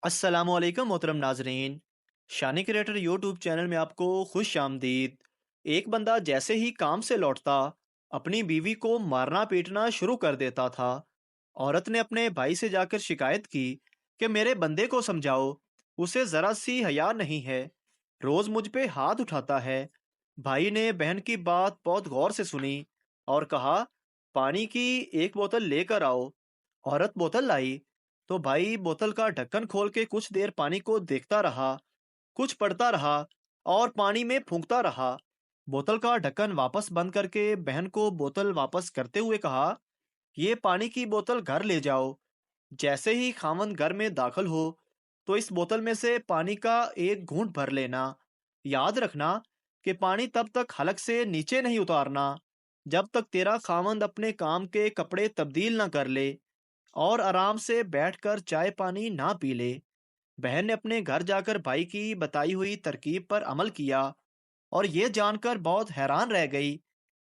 अस्सलाम वालेकुम मोहतरम नाजरीन। शानी क्रिएटर यूट्यूब चैनल में आपको खुश आमदीद। एक बंदा जैसे ही काम से लौटता अपनी बीवी को मारना पीटना शुरू कर देता था। औरत ने अपने भाई से जाकर शिकायत की कि मेरे बंदे को समझाओ, उसे जरा सी हया नहीं है, रोज मुझ पे हाथ उठाता है। भाई ने बहन की बात बहुत गौर से सुनी और कहा, पानी की एक बोतल लेकर आओ। औरत बोतल लाई तो भाई बोतल का ढक्कन खोल के कुछ देर पानी को देखता रहा, कुछ पढ़ता रहा और पानी में फूंकता रहा। बोतल का ढक्कन वापस बंद करके बहन को बोतल वापस करते हुए कहा, ये पानी की बोतल घर ले जाओ। जैसे ही खामंद घर में दाखिल हो तो इस बोतल में से पानी का एक घूंट भर लेना। याद रखना कि पानी तब तक हलक से नीचे नहीं उतारना जब तक तेरा खामंद अपने काम के कपड़े तब्दील न कर ले और आराम से बैठकर चाय पानी ना पी ले। बहन ने अपने घर जाकर भाई की बताई हुई तरकीब पर अमल किया और ये जानकर बहुत हैरान रह गई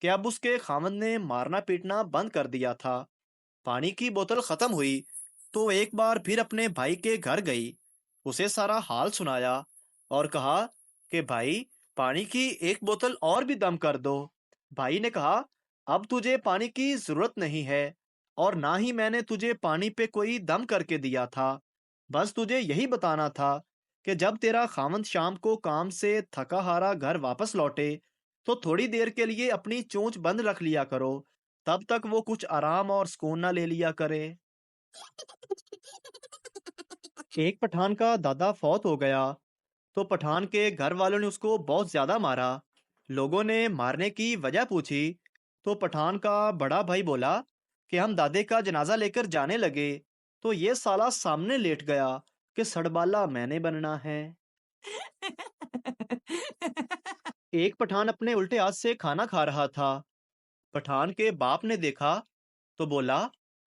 कि अब उसके खामद ने मारना पीटना बंद कर दिया था। पानी की बोतल खत्म हुई तो एक बार फिर अपने भाई के घर गई, उसे सारा हाल सुनाया और कहा कि भाई, पानी की एक बोतल और भी दम कर दो। भाई ने कहा, अब तुझे पानी की जरूरत नहीं है और ना ही मैंने तुझे पानी पे कोई दम करके दिया था। बस तुझे यही बताना था कि जब तेरा खामंद शाम को काम से थका हारा घर वापस लौटे तो थोड़ी देर के लिए अपनी चोंच बंद रख लिया करो, तब तक वो कुछ आराम और सुकून ना ले लिया करे। एक पठान का दादा फौत हो गया तो पठान के घर वालों ने उसको बहुत ज्यादा मारा। लोगों ने मारने की वजह पूछी तो पठान का बड़ा भाई बोला कि हम दादे का जनाजा लेकर जाने लगे तो ये साला सामने लेट गया कि सड़बाला मैंने बनना है। एक पठान अपने उल्टे हाथ से खाना खा रहा था। पठान के बाप ने देखा तो बोला,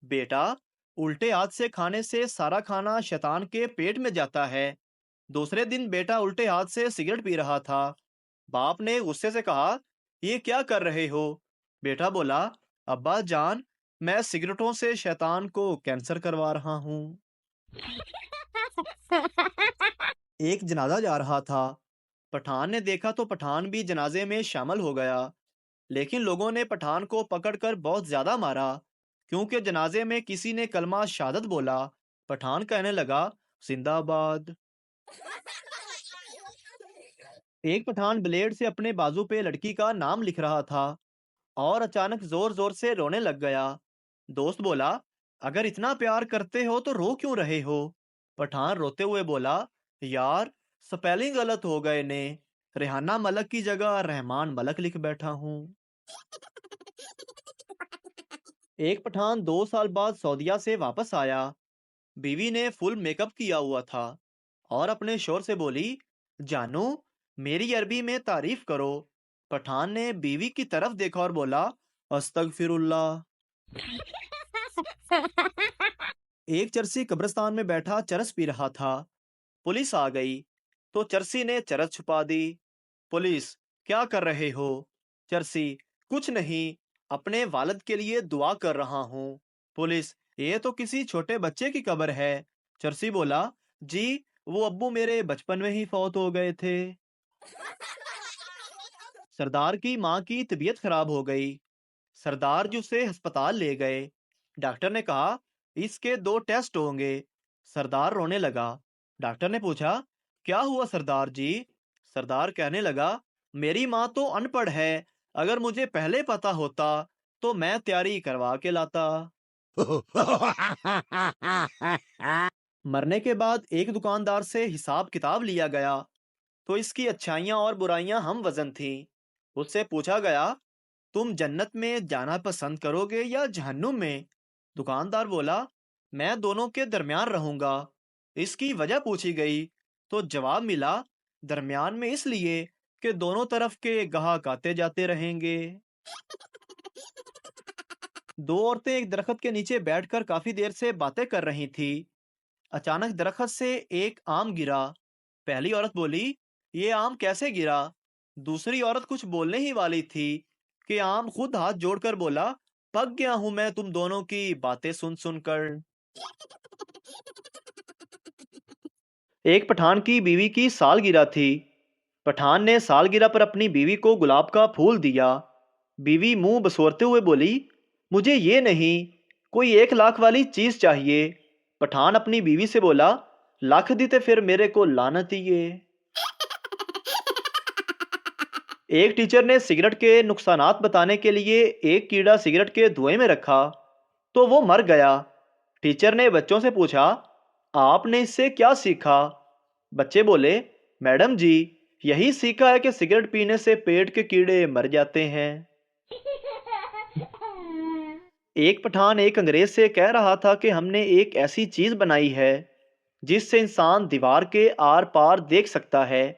बेटा, उल्टे हाथ से खाने से सारा खाना शैतान के पेट में जाता है। दूसरे दिन बेटा उल्टे हाथ से सिगरेट पी रहा था। बाप ने गुस्से से कहा, ये क्या कर रहे हो? बेटा बोला, अब्बा जान, मैं सिगरेटों से शैतान को कैंसर करवा रहा हूँ। एक जनाजा जा रहा था। पठान ने देखा तो पठान भी जनाजे में शामिल हो गया। लेकिन लोगों ने पठान को पकड़कर बहुत ज्यादा मारा क्योंकि जनाजे में किसी ने कलमा शहादत बोला। पठान कहने लगा, जिंदाबाद। एक पठान ब्लेड से अपने बाजू पे लड़की का नाम लिख रहा था और अचानक जोर जोर से रोने लग गया। दोस्त बोला, अगर इतना प्यार करते हो तो रो क्यों रहे हो? पठान रोते हुए बोला, यार, स्पेलिंग गलत हो गए ने, रेहाना मलक की जगह रहमान मलक लिख बैठा हूँ। एक पठान 2 साल बाद सऊदीया से वापस आया। बीवी ने फुल मेकअप किया हुआ था और अपने शोर से बोली, जानू, मेरी अरबी में तारीफ करो। पठान ने बीवी की तरफ देखा और बोला, अस्तगफिरुल्लाह। एक चरसी कब्रिस्तान में बैठा चरस पी रहा था। पुलिस आ गई तो चरसी ने चरस छुपा दी। पुलिस, क्या कर रहे हो? चरसी, कुछ नहीं, अपने वालिद के लिए दुआ कर रहा हूँ। पुलिस, ये तो किसी छोटे बच्चे की कब्र है। चरसी बोला, जी, वो अब्बू मेरे बचपन में ही फौत हो गए थे। सरदार की माँ की तबीयत खराब हो गई। सरदार जी उसे अस्पताल ले गए। डॉक्टर ने कहा, इसके 2 टेस्ट होंगे। सरदार रोने लगा। डॉक्टर ने पूछा, क्या हुआ सरदार जी? सरदार कहने लगा, मेरी माँ तो अनपढ़ है, अगर मुझे पहले पता होता तो मैं तैयारी करवा के लाता। मरने के बाद एक दुकानदार से हिसाब किताब लिया गया तो इसकी अच्छाइयाँ और बुराइयां हम वजन थी। उससे पूछा गया, तुम जन्नत में जाना पसंद करोगे या जहन्नुम में? दुकानदार बोला, मैं दोनों के दरमियान रहूंगा। इसकी वजह पूछी गई तो जवाब मिला, दरमियान में इसलिए कि दोनों तरफ के गाहक आते जाते रहेंगे। दो औरतें एक दरख्त के नीचे बैठकर काफी देर से बातें कर रही थी। अचानक दरख्त से एक आम गिरा। पहली औरत बोली, ये आम कैसे गिरा? दूसरी औरत कुछ बोलने ही वाली थी कि आम खुद हाथ जोड़कर बोला, पक गया हूं मैं तुम दोनों की बातें सुन सुनकर। ایک پٹھان کی بیوی کی سالگرہ تھی۔ پٹھان نے سالگرہ پر اپنی بیوی کو گلاب کا پھول دیا۔ بیوی منہ بسورتے ہوئے بولی، مجھے یہ نہیں، کوئی 1 لاکھ والی چیز چاہیے۔ پٹھان اپنی بیوی سے بولا، لاکھ دیتے پھر میرے کو لعنت یہ۔ ایک ٹیچر نے سگریٹ کے نقصانات بتانے کے لیے ایک کیڑا سگریٹ کے دھوئیں میں رکھا تو وہ مر گیا۔ ٹیچر نے بچوں سے پوچھا، آپ نے اس سے کیا سیکھا؟ بچے بولے، میڈم جی، یہی سیکھا ہے کہ سگریٹ پینے سے پیٹ کے کیڑے مر جاتے ہیں۔ ایک پٹھان ایک انگریز سے کہہ رہا تھا کہ ہم نے ایک ایسی چیز بنائی ہے جس سے انسان دیوار کے آر پار دیکھ سکتا ہے۔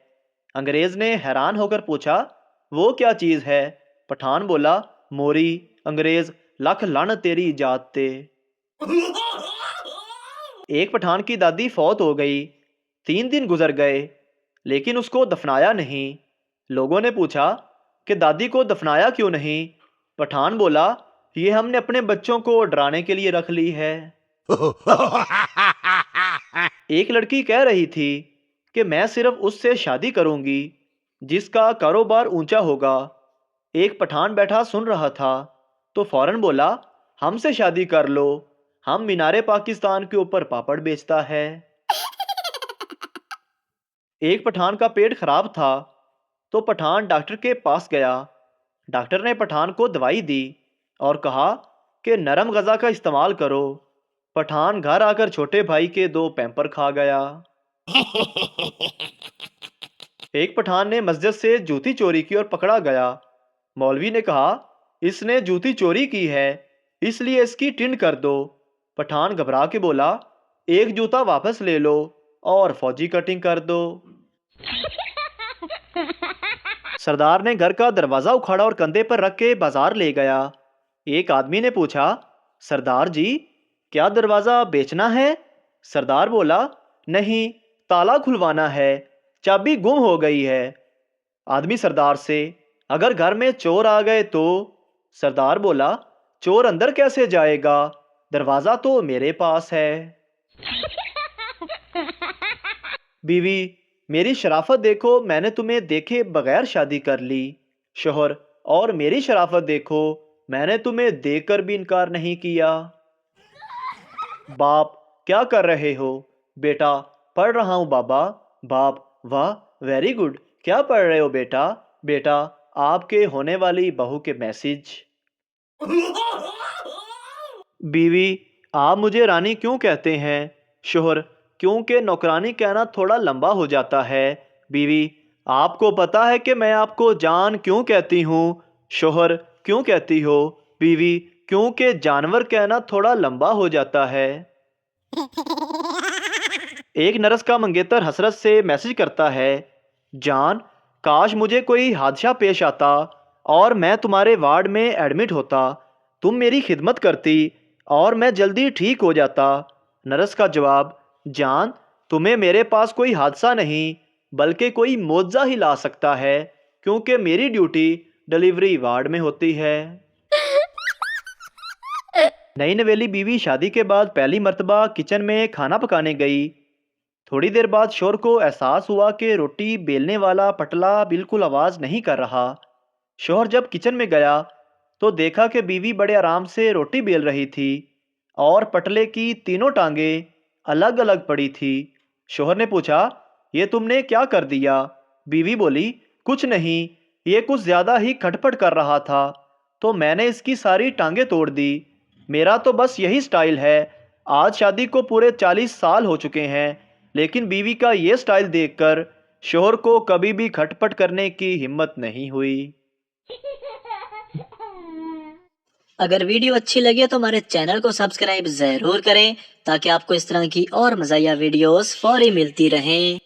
انگریز نے حیران ہو کر پوچھا، وہ کیا چیز ہے؟ پٹھان بولا، موری۔ انگریز، لکھ لعنت تیری ایجاد تے۔ ایک پٹھان کی دادی فوت ہو گئی۔ 3 دن گزر گئے لیکن اس کو دفنایا نہیں۔ لوگوں نے پوچھا کہ دادی کو دفنایا کیوں نہیں؟ پٹھان بولا، یہ ہم نے اپنے بچوں کو ڈرانے کے لیے رکھ لی ہے۔ ایک لڑکی کہہ رہی تھی کہ میں صرف اس سے شادی کروں گی جس کا کاروبار اونچا ہوگا۔ ایک پٹھان بیٹھا سن رہا تھا تو فوراً بولا، ہم سے شادی کر لو، ہم مینار پاکستان کے اوپر پاپڑ بیچتا ہے۔ ایک پٹھان کا پیٹ خراب تھا تو پٹھان ڈاکٹر کے پاس گیا۔ ڈاکٹر نے پٹھان کو دوائی دی اور کہا کہ نرم غذا کا استعمال کرو۔ پٹھان گھر آ کر چھوٹے بھائی کے 2 پیمپر کھا گیا۔ ایک پٹھان نے مسجد سے جوتی چوری کی اور پکڑا گیا۔ مولوی نے کہا، اس نے جوتی چوری کی ہے اس لیے اس کی ٹنڈ کر دو۔ پٹھان گھبرا کے بولا، ایک جوتا واپس لے لو اور فوجی کٹنگ کر دو۔ سردار نے گھر کا دروازہ اکھاڑا اور کندھے پر رکھ کے بازار لے گیا۔ ایک آدمی نے پوچھا، سردار جی، کیا دروازہ بیچنا ہے؟ سردار بولا، نہیں، تالا کھلوانا ہے، چابی گم ہو گئی ہے۔ آدمی سردار سے، اگر گھر میں چور آ گئے تو؟ سردار بولا، چور اندر کیسے جائے گا؟ دروازہ تو میرے پاس ہے۔ بیوی، میری شرافت دیکھو، میں نے تمہیں دیکھے بغیر شادی کر لی۔ شوہر، اور میری شرافت دیکھو، میں نے تمہیں دیکھ کر بھی انکار نہیں کیا۔ باپ، کیا کر رہے ہو؟ بیٹا، پڑھ رہا ہوں بابا۔ باپ، واہ، ویری گڈ، کیا پڑھ رہے ہو بیٹا؟ بیٹا، آپ کے ہونے والی بہو کے میسج۔ بیوی، آپ مجھے رانی کیوں کہتے ہیں؟ شوہر، کیونکہ نوکرانی کہنا تھوڑا لمبا ہو جاتا ہے۔ بیوی، آپ کو پتا ہے کہ میں آپ کو جان کیوں کہتی ہوں؟ شوہر، کیوں کہتی ہو؟ بیوی، کیونکہ جانور کہنا تھوڑا لمبا ہو جاتا ہے۔ ایک نرس کا منگیتر حسرت سے میسج کرتا ہے، جان، کاش مجھے کوئی حادثہ پیش آتا اور میں تمہارے وارڈ میں ایڈمٹ ہوتا، تم میری خدمت کرتی اور میں جلدی ٹھیک ہو جاتا۔ نرس کا جواب، جان، تمہیں میرے پاس کوئی حادثہ نہیں بلکہ کوئی معجزہ ہی لا سکتا ہے کیونکہ میری ڈیوٹی ڈلیوری وارڈ میں ہوتی ہے۔ نئی نویلی بیوی شادی کے بعد پہلی مرتبہ کچن میں کھانا پکانے گئی۔ تھوڑی دیر بعد شوہر کو احساس ہوا کہ روٹی بیلنے والا پٹلا بالکل آواز نہیں کر رہا۔ شوہر جب کچن میں گیا تو دیکھا کہ بیوی بڑے آرام سے روٹی بیل رہی تھی اور پٹلے کی تینوں ٹانگیں الگ الگ پڑی تھی۔ شوہر نے پوچھا، یہ تم نے کیا کر دیا؟ بیوی بولی، کچھ نہیں، یہ کچھ زیادہ ہی کھٹپٹ کر رہا تھا تو میں نے اس کی ساری ٹانگیں توڑ دی۔ میرا تو بس یہی سٹائل ہے۔ آج شادی کو پورے 40 سال ہو چکے ہیں لیکن بیوی کا یہ سٹائل دیکھ کر شوہر کو کبھی بھی کھٹپٹ کرنے کی ہمت نہیں ہوئی۔ اگر ویڈیو اچھی لگے تو ہمارے چینل کو سبسکرائب ضرور کریں تاکہ آپ کو اس طرح کی اور مزاحیہ ویڈیوز فوری ملتی رہیں۔